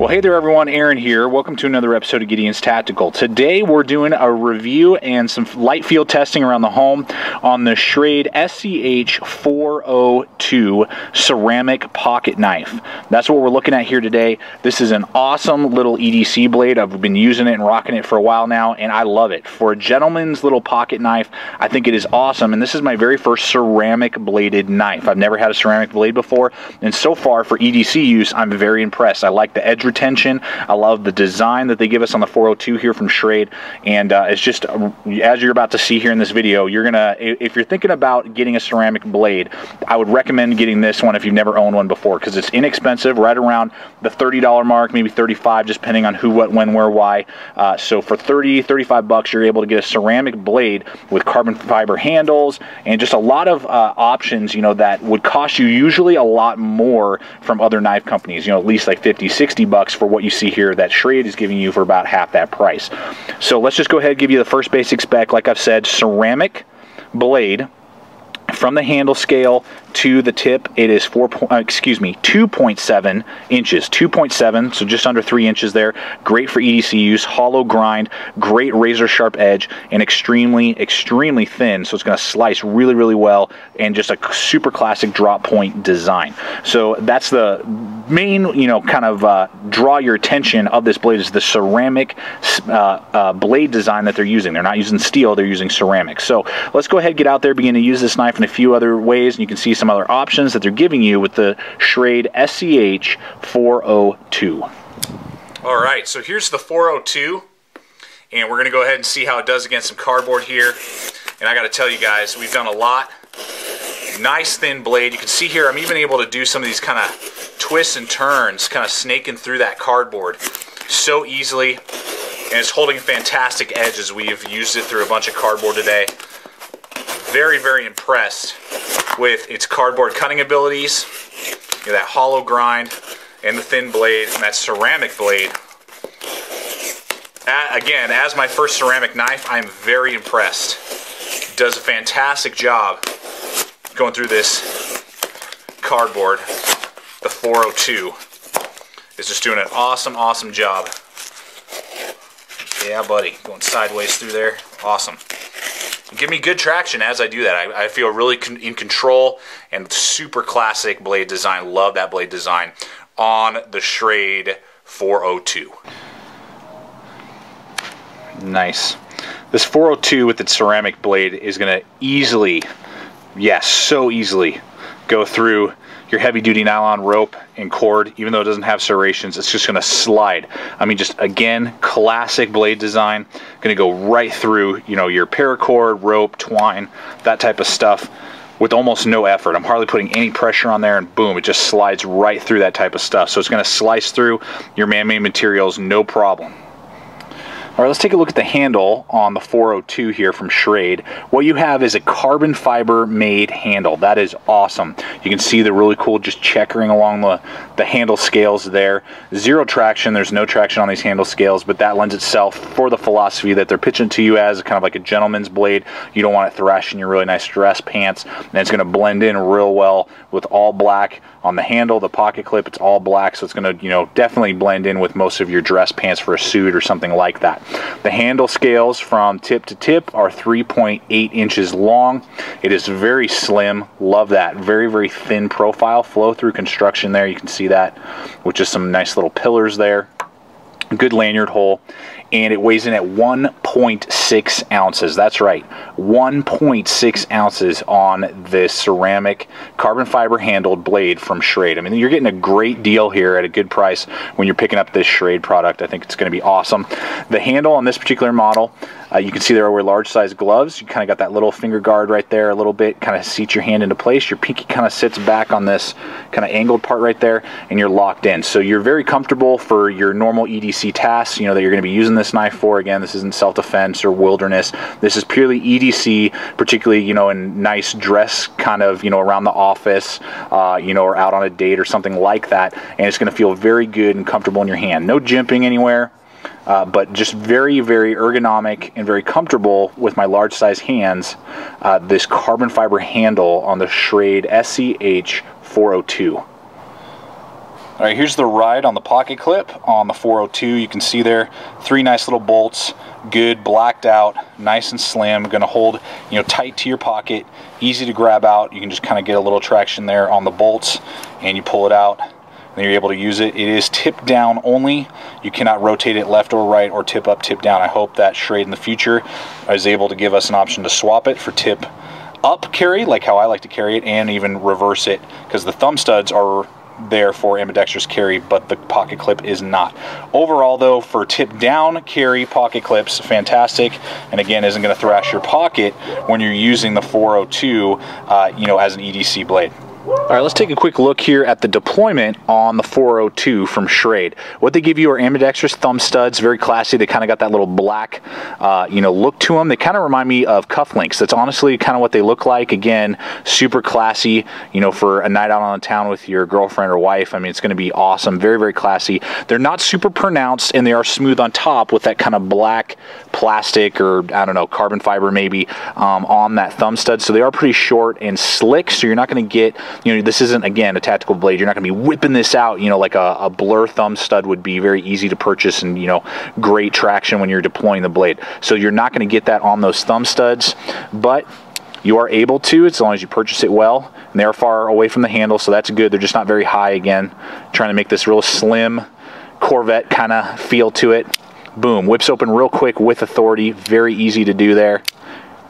Well, hey there everyone, Aaron here. Welcome to another episode of Gideon's Tactical. Today we're doing a review and some light field testing around the home on the Schrade SCH402 ceramic pocket knife. That's what we're looking at here today. This is an awesome little EDC blade. I've been using it and rocking it for a while now, and I love it. For a gentleman's little pocket knife, I think it is awesome, and this is my very first ceramic bladed knife. I've never had a ceramic blade before, and so far for EDC use, I'm very impressed. I like the edge retention. I love the design that they give us on the 402 here from Schrade, and it's just, as you're about to see here in this video, you're gonna, if you're thinking about getting a ceramic blade, I would recommend getting this one if you've never owned one before, because it's inexpensive, right around the $30 mark, maybe 35, just depending on who, what, when, where, why. So for 30, 35 bucks, you're able to get a ceramic blade with carbon fiber handles and just a lot of options, you know, that would cost you usually a lot more from other knife companies, you know, at least like 50, 60 bucks for what you see here that Schrade is giving you for about half that price. So let's just go ahead and give you the first basic spec. Like I've said, ceramic blade. From the handle scale to the tip, it is 2.7 inches. 2.7, so just under 3 inches there. Great for EDC use, hollow grind, great razor sharp edge, and extremely, extremely thin, so it's going to slice really, really well, and just a super classic drop point design. So that's the main, you know, kind of draw your attention of this blade is the ceramic blade design that they're using. They're not using steel, they're using ceramic. So let's go ahead, get out there, begin to use this knife in a few other ways, and you can see some other options that they're giving you with the Schrade SCH402. All right, so here's the 402, and we're going to go ahead and see how it does against some cardboard here. And I got to tell you guys, we've done a lot. Nice thin blade. You can see here I'm even able to do some of these kind of twists and turns, kind of snaking through that cardboard so easily, and it's holding a fantastic edge as we have used it through a bunch of cardboard today. Very, very impressed with its cardboard cutting abilities, you know, that hollow grind, and the thin blade, and that ceramic blade. Again, as my first ceramic knife, I'm very impressed. It does a fantastic job going through this cardboard. The 402 is just doing an awesome, awesome job. Yeah, buddy, going sideways through there. Awesome. Give me good traction as I do that. I feel really in control, and super classic blade design. Love that blade design on the Schrade 402. Nice. This 402 with its ceramic blade is going to easily, yes, so easily go through your heavy-duty nylon rope and cord. Even though it doesn't have serrations, it's just going to slide. I mean, just again, classic blade design. Going to go right through, you know, your paracord, rope, twine, that type of stuff with almost no effort. I'm hardly putting any pressure on there, and boom, it just slides right through that type of stuff. So it's going to slice through your man-made materials, no problem. All right, let's take a look at the handle on the 402 here from Schrade. What you have is a carbon fiber made handle. That is awesome. You can see the really cool just checkering along the handle scales there. Zero traction. There's no traction on these handle scales, but that lends itself for the philosophy that they're pitching to you as kind of like a gentleman's blade. You don't want it thrashing your really nice dress pants, and it's going to blend in real well with all black on the handle. The pocket clip, it's all black, so it's going to, you know, definitely blend in with most of your dress pants for a suit or something like that. The handle scales from tip to tip are 3.8 inches long. It is very slim. Love that. Very, very thin profile. Flow through construction there. You can see that with just some nice little pillars there. Good lanyard hole. And it weighs in at 1.6 ounces. That's right, 1.6 ounces on this ceramic carbon fiber handled blade from Schrade. I mean, you're getting a great deal here at a good price when you're picking up this Schrade product. I think it's going to be awesome. The handle on this particular model, you can see there I wear large size gloves. You kind of got that little finger guard right there a little bit, kind of seats your hand into place. Your pinky kind of sits back on this kind of angled part right there, and you're locked in. So you're very comfortable for your normal EDC tasks, you know, that you're going to be using this knife for. Again, this isn't self-defense or wilderness. This is purely EDC, particularly, you know, in nice dress kind of, you know, around the office, you know, or out on a date or something like that. And it's going to feel very good and comfortable in your hand. No jimping anywhere. But just very, very ergonomic and very comfortable with my large size hands. This carbon fiber handle on the Schrade SCH402. All right, here's the ride on the pocket clip on the 402. You can see there 3 nice little bolts, good, blacked out, nice and slim, going to hold, you know, tight to your pocket, easy to grab out. You can just kind of get a little traction there on the bolts, and you pull it out, and then you're able to use it. It is tip down only. You cannot rotate it left or right or tip up, tip down. I hope that Schrade in the future is able to give us an option to swap it for tip up carry, like how I like to carry it, and even reverse it, because the thumb studs are there for ambidextrous carry, but the pocket clip is not. Overall though, for tip down carry pocket clips, fantastic, and again isn't going to thrash your pocket when you're using the 402 you know, as an EDC blade. All right, let's take a quick look here at the deployment on the 402 from Schrade. What they give you are ambidextrous thumb studs, very classy. They kind of got that little black, you know, look to them. They kind of remind me of cufflinks. That's honestly kind of what they look like. Again, super classy, you know, for a night out on the town with your girlfriend or wife. I mean, it's going to be awesome. Very, very classy. They're not super pronounced, and they are smooth on top with that kind of black plastic, or I don't know, carbon fiber maybe, on that thumb stud. So they are pretty short and slick, so you're not going to get, you know, this isn't, again, a tactical blade. You're not going to be whipping this out, you know, like a Blur thumb stud would be. Very easy to purchase, and, you know, great traction when you're deploying the blade. So you're not going to get that on those thumb studs, but you are able to, as long as you purchase it well. And they're far away from the handle, so that's good. They're just not very high. Again, trying to make this real slim Corvette kind of feel to it. Boom, whips open real quick with authority. Very easy to do there.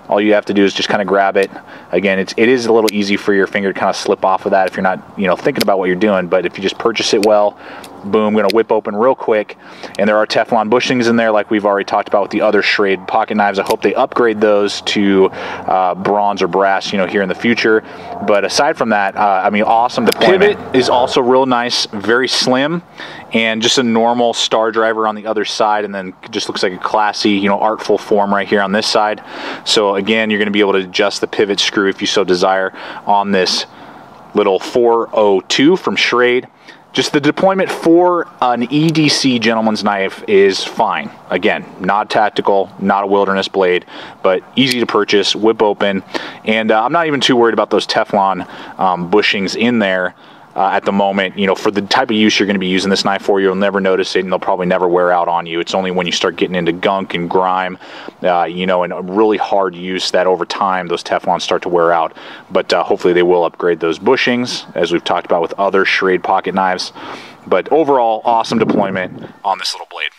All you have to do is just kind of grab it. Again, it is a little easy for your finger to kind of slip off of that if you're not, you know, thinking about what you're doing. But if you just purchase it well, boom, going to whip open real quick. And there are Teflon bushings in there, like we've already talked about with the other Schrade pocket knives. I hope they upgrade those to bronze or brass, you know, here in the future. But aside from that, I mean, awesome. The pivot is also real nice, very slim, and just a normal star driver on the other side, and then just looks like a classy, you know, artful form right here on this side. So again, you're going to be able to adjust the pivot screw if you so desire on this little 402 from Schrade. Just the deployment for an EDC gentleman's knife is fine. Again, not tactical, not a wilderness blade, but easy to purchase, whip open, and I'm not even too worried about those Teflon bushings in there at the moment. You know, for the type of use you're going to be using this knife for, you'll never notice it, and they'll probably never wear out on you. It's only when you start getting into gunk and grime, you know, and a really hard use that over time those Teflons start to wear out. But hopefully they will upgrade those bushings, as we've talked about with other Schrade pocket knives. But overall, awesome deployment on this little blade.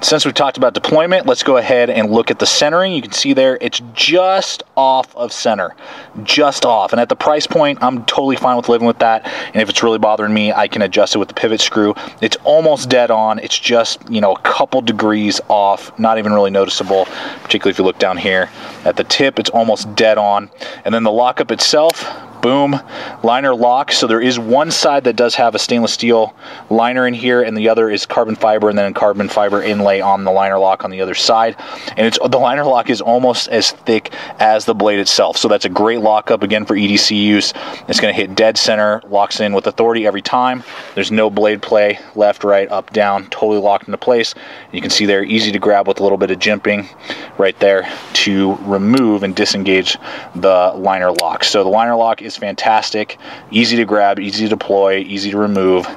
Since we've talked about deployment, let's go ahead and look at the centering. You can see there, it's just off of center, just off. And at the price point, I'm totally fine with living with that. And if it's really bothering me, I can adjust it with the pivot screw. It's almost dead on. It's just, you know, a couple degrees off, not even really noticeable, particularly if you look down here at the tip, it's almost dead on. And then the lockup itself, boom, liner lock. So there is one side that does have a stainless steel liner in here, and the other is carbon fiber, and then a carbon fiber inlay on the liner lock on the other side. And the liner lock is almost as thick as the blade itself. So that's a great lockup, again, for EDC use. It's going to hit dead center, locks in with authority every time. There's no blade play, left, right, up, down, totally locked into place. And you can see there, easy to grab with a little bit of jimping right there to remove and disengage the liner lock. So the liner lock is fantastic, easy to grab, easy to deploy, easy to remove,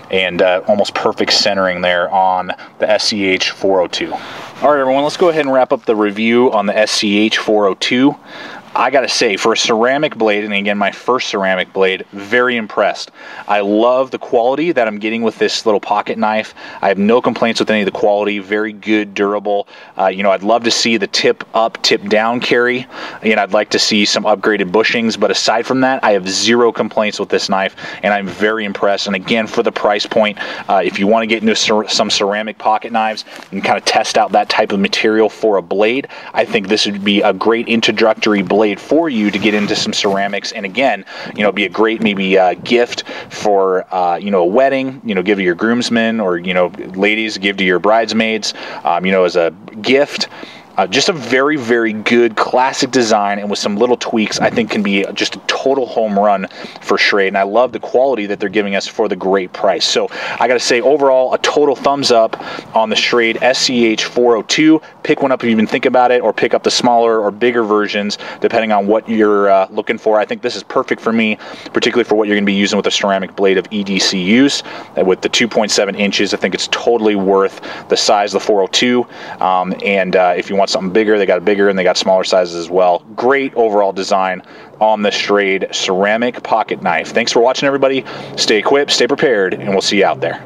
and almost perfect centering there on the SCH402. All right, everyone, let's go ahead and wrap up the review on the SCH402. I gotta say, for a ceramic blade, and again, my first ceramic blade, very impressed. I love the quality that I'm getting with this little pocket knife. I have no complaints with any of the quality. Very good, durable. You know, I'd love to see the tip up, tip down carry, and I'd like to see some upgraded bushings, but aside from that, I have zero complaints with this knife, and I'm very impressed. And again, for the price point, if you want to get into some ceramic pocket knives and kind of test out that type of material for a blade, I think this would be a great introductory blade for you to get into some ceramics. And again, you know, be a great maybe gift for you know, a wedding, you know, give to your groomsmen, or, you know, ladies, give to your bridesmaids, you know, as a gift. Just a very, very good classic design, and with some little tweaks, I think can be just a total home run for Schrade. And I love the quality that they're giving us for the great price. So I got to say, overall, a total thumbs up on the Schrade SCH402. Pick one up if you even think about it, or pick up the smaller or bigger versions, depending on what you're looking for. I think this is perfect for me, particularly for what you're going to be using with a ceramic blade of Edc Use. With the 2.7 inches, I think it's totally worth the size of the 402. If you want something bigger, they got a bigger, and they got smaller sizes as well. Great overall design on the Schrade ceramic pocket knife. Thanks for watching, everybody. Stay equipped, stay prepared, and we'll see you out there.